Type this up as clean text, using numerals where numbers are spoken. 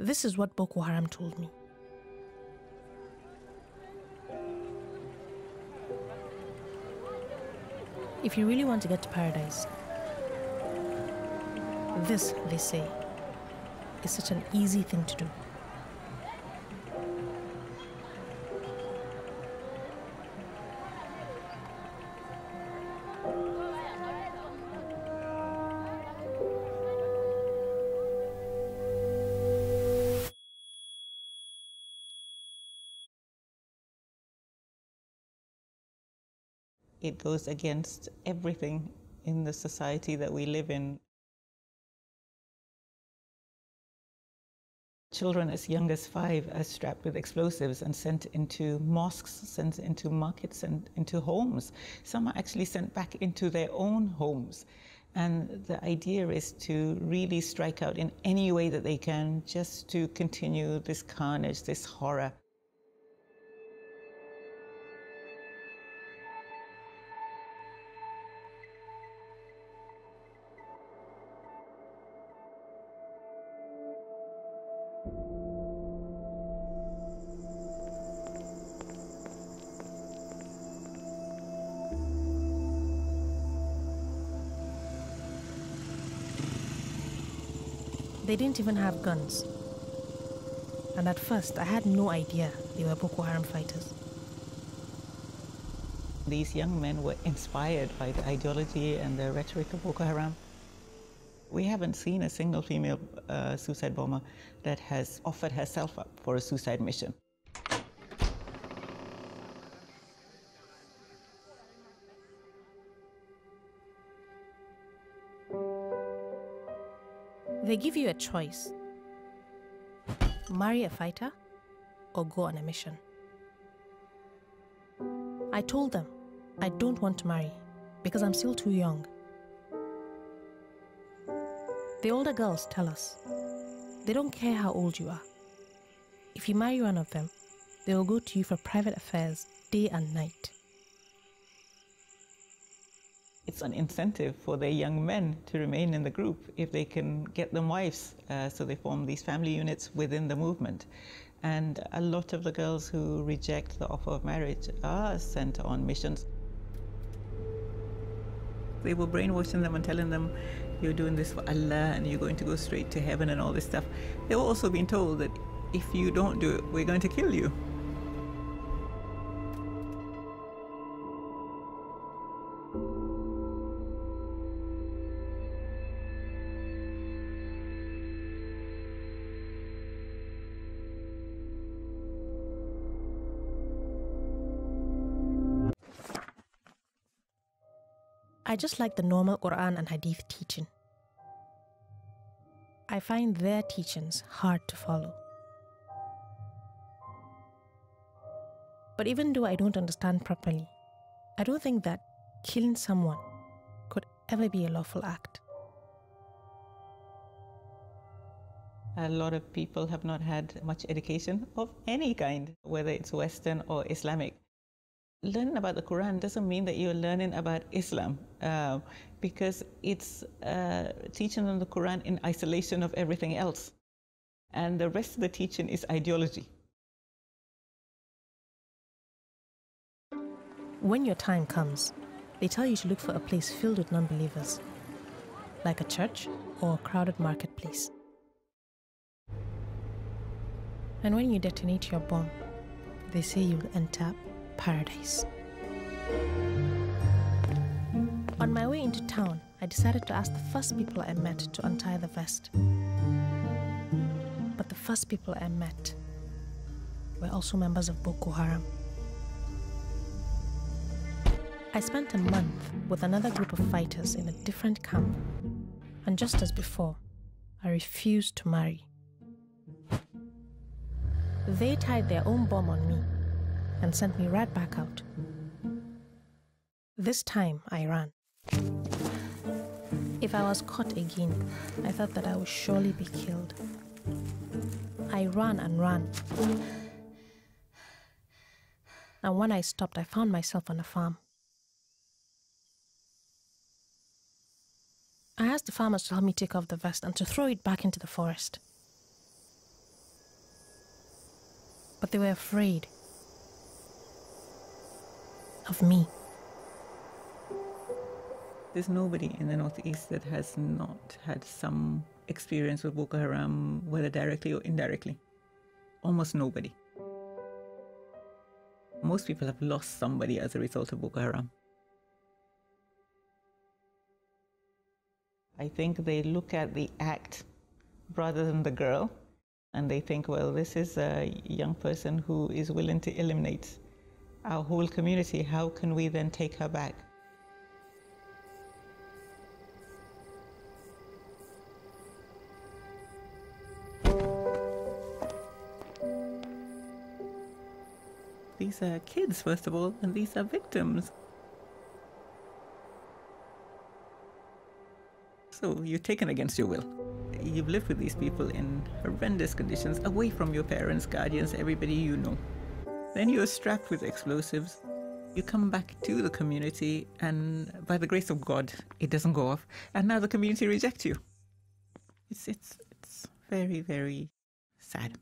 This is what Boko Haram told me. If you really want to get to paradise, this, they say, is such an easy thing to do. It goes against everything in the society that we live in. Children as young as 5 are strapped with explosives and sent into mosques, sent into markets and into homes. Some are actually sent back into their own homes. And the idea is to really strike out in any way that they can, just to continue this carnage, this horror. They didn't even have guns. And at first, I had no idea they were Boko Haram fighters. These young men were inspired by the ideology and the rhetoric of Boko Haram. We haven't seen a single female suicide bomber that has offered herself up for a suicide mission. They give you a choice: marry a fighter or go on a mission. I told them I don't want to marry because I'm still too young. The older girls tell us they don't care how old you are. If you marry one of them, they will go to you for private affairs day and night. It's an incentive for their young men to remain in the group if they can get them wives. So they form these family units within the movement. And a lot of the girls who reject the offer of marriage are sent on missions. They were brainwashing them and telling them, you're doing this for Allah and you're going to go straight to heaven and all this stuff. They were also being told that if you don't do it, we're going to kill you. I just like the normal Quran and Hadith teaching. I find their teachings hard to follow. But even though I don't understand properly, I don't think that killing someone could ever be a lawful act. A lot of people have not had much education of any kind, whether it's Western or Islamic. Learning about the Quran doesn't mean that you're learning about Islam, because it's teaching them the Quran in isolation of everything else. And the rest of the teaching is ideology. When your time comes, they tell you to look for a place filled with non-believers, like a church or a crowded marketplace. And when you detonate your bomb, they say you'll enter paradise. On my way into town, I decided to ask the first people I met to untie the vest. But the first people I met were also members of Boko Haram. I spent a month with another group of fighters in a different camp, and just as before, I refused to marry. They tied their own bomb on me and sent me right back out. This time, I ran. If I was caught again, I thought that I would surely be killed. I ran and ran. And when I stopped, I found myself on a farm. I asked the farmers to help me take off the vest and to throw it back into the forest. but they were afraid of me. There's nobody in the Northeast that has not had some experience with Boko Haram, whether directly or indirectly. Almost nobody. Most people have lost somebody as a result of Boko Haram. I think they look at the act rather than the girl, and they think, well, this is a young person who is willing to eliminate our whole community. How can we then take her back? These are kids, first of all, and these are victims. So you're taken against your will. You've lived with these people in horrendous conditions, away from your parents, guardians, everybody you know. Then you're strapped with explosives. You come back to the community, and by the grace of God, it doesn't go off. And now the community rejects you. It's very, very sad.